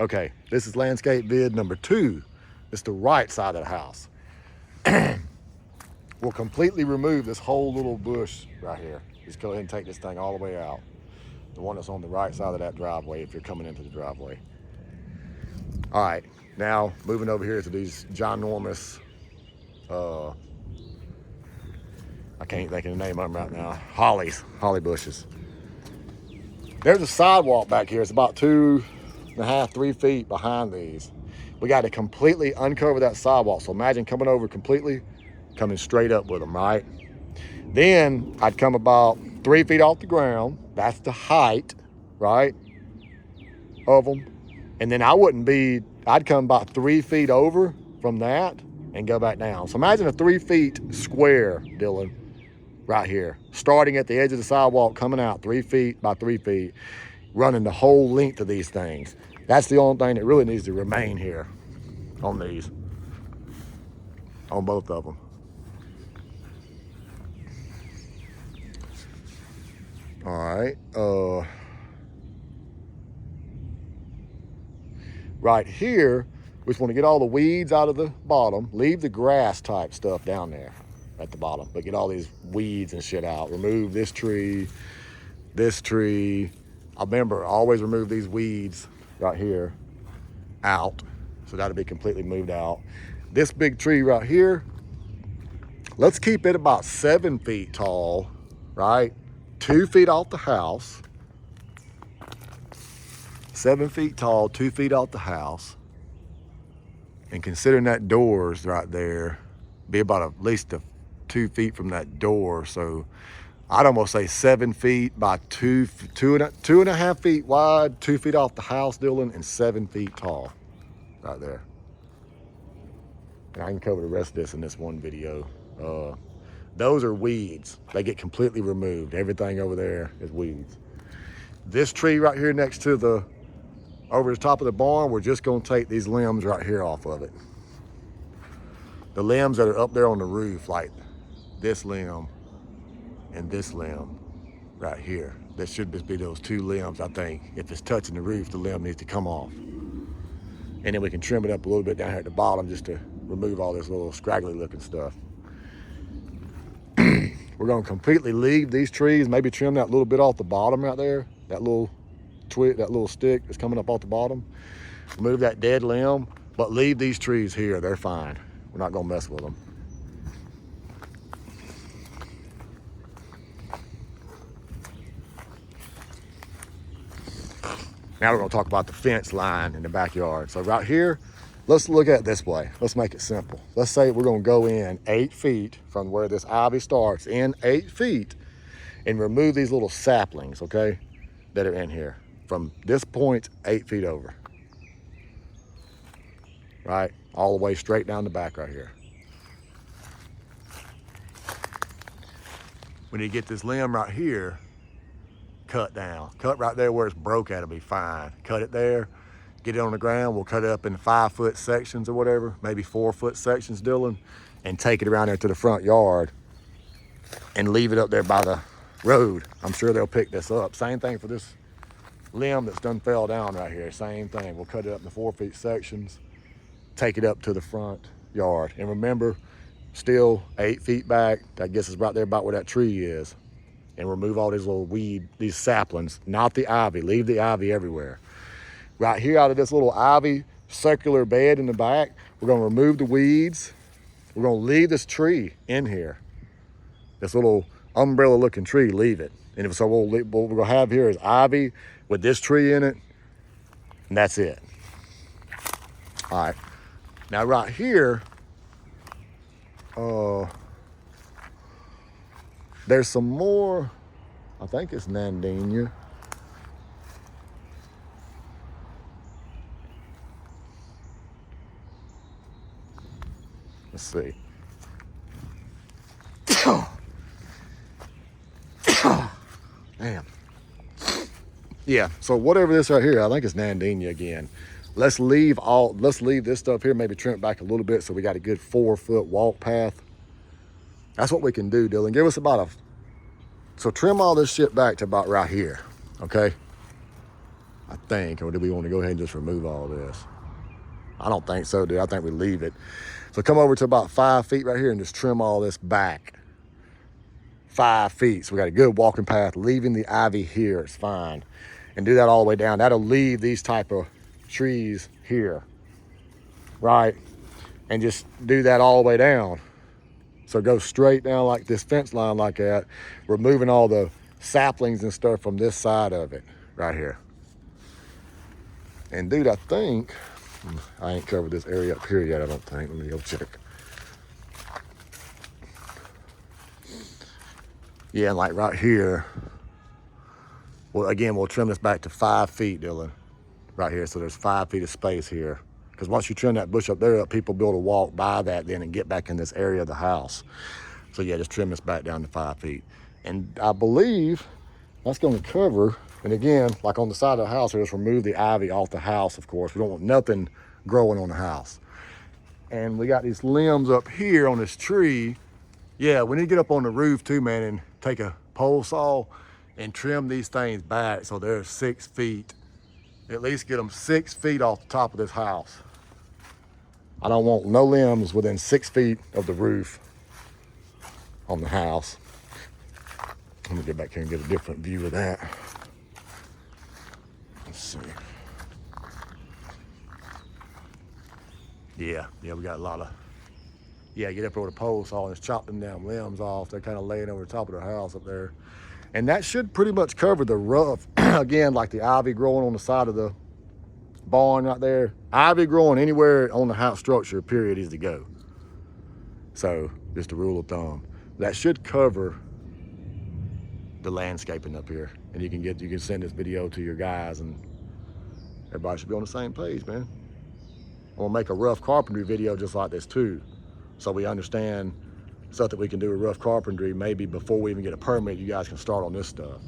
Okay, this is landscape vid number 2. It's the right side of the house. We'll completely remove this whole little bush right here. Just go ahead and take this thing all the way out. The one that's on the right side of that driveway if you're coming into the driveway. All right, now moving over here to these ginormous, I can't think of the name of them right now, holly bushes. There's a sidewalk back here. It's about 2.5, 3 feet behind these. We got to completely uncover that sidewalk. So imagine coming over completely, coming straight up with them, right? Then I'd come about 3 feet off the ground. That's the height, right, of them. And then I'd come about 3 feet over from that and go back down. So imagine a 3 feet square, Dylan, right here, starting at the edge of the sidewalk, coming out 3 feet by 3 feet, running the whole length of these things. That's the only thing that really needs to remain here on these, on both of them. All right, right here, we just want to get all the weeds out of the bottom, leave the grass type stuff down there at the bottom, but get all these weeds and shit out. Remove this tree. I remember, always remove these weeds right here out. So that'll be completely moved out. This big tree right here, let's keep it about 7 feet tall, right? 2 feet off the house. 7 feet tall, 2 feet off the house. And considering that door's right there, be about at least 2 feet from that door. So I'd almost say 7 feet by two and a half feet wide, 2 feet off the house, Dylan, and 7 feet tall right there. And I can cover the rest of this in this one video. Those are weeds. They get completely removed. Everything over there is weeds. This tree right here next to over the top of the barn, we're just gonna take these limbs right here off of it. The limbs that are up there on the roof, like this limb and this limb right here. There should just be those 2 limbs, I think. If it's touching the roof, the limb needs to come off. And then we can trim it up a little bit down here at the bottom just to remove all this little scraggly looking stuff. We're gonna completely leave these trees, maybe trim that little bit off the bottom right there, that little twig, that little stick that's coming up off the bottom. Remove that dead limb, but leave these trees here, they're fine. We're not gonna mess with them. Now we're gonna talk about the fence line in the backyard. So right here, let's look at it this way. Let's make it simple. Let's say we're gonna go in 8 feet from where this ivy starts, in 8 feet, and remove these little saplings, okay, that are in here. From this point, 8 feet over. Right, all the way straight down the back right here. We need to get this limb right here cut down. Cut right there where it's broke at, it'll be fine. Cut it there, get it on the ground. We'll cut it up in 5-foot sections or whatever, maybe 4-foot sections, Dylan, and take it around there to the front yard and leave it up there by the road. I'm sure they'll pick this up. Same thing for this limb that's done fell down right here. Same thing. We'll cut it up in 4-foot sections, take it up to the front yard. And remember, still 8 feet back, I guess it's right there about where that tree is. And remove all these little these saplings, not the ivy. Leave the ivy everywhere. Right here out of this little ivy circular bed in the back, we're gonna remove the weeds. We're gonna leave this tree in here. This little umbrella looking tree, leave it. And so what we're gonna have here is ivy with this tree in it, and that's it. All right, now right here, there's some more, I think it's Nandina. Let's see. Damn. Yeah, so whatever this right here, I think it's Nandina again. Let's leave this stuff here, maybe trim it back a little bit so we got a good 4-foot walk path. That's what we can do, Dylan. Give us so trim all this shit back to about right here, okay? I think, or do we want to go ahead and just remove all this? I don't think so, dude. I think we leave it. So come over to about 5 feet right here and just trim all this back. 5 feet. So we got a good walking path, leaving the ivy here. It's fine. And do that all the way down. That'll leave these type of trees here, right? And just do that all the way down. So go straight down like this fence line like that, removing all the saplings and stuff from this side of it right here. And dude, I think, I ain't covered this area up here yet, I don't think. Let me go check. Yeah, and like right here, well, again, we'll trim this back to 5 feet, Dylan, right here. So there's 5 feet of space here. Because once you trim that bush up there, people be able to walk by that then and get back in this area of the house. So yeah, just trim this back down to 5 feet. And I believe that's going to cover, and again, like on the side of the house, just remove the ivy off the house, of course. We don't want nothing growing on the house. And we got these limbs up here on this tree. Yeah, we need to get up on the roof too, man, and take a pole saw and trim these things back so they're 6 feet. At least get them 6 feet off the top of this house. I don't want no limbs within 6 feet of the roof on the house. Let me get back here and get a different view of that. Let's see. Yeah, we got a lot of, get up over the pole saw and just chop them damn limbs off. They're kind of laying over the top of the house up there. And that should pretty much cover the rough, again, like the ivy growing on the side of the barn right there. Ivy growing anywhere on the house structure, period, is to go. So just a rule of thumb. That should cover the landscaping up here. And you can send this video to your guys and everybody should be on the same page, man. I'm gonna make a rough carpentry video just like this too. So we understand stuff that we can do with rough carpentry. Maybe before we even get a permit, you guys can start on this stuff.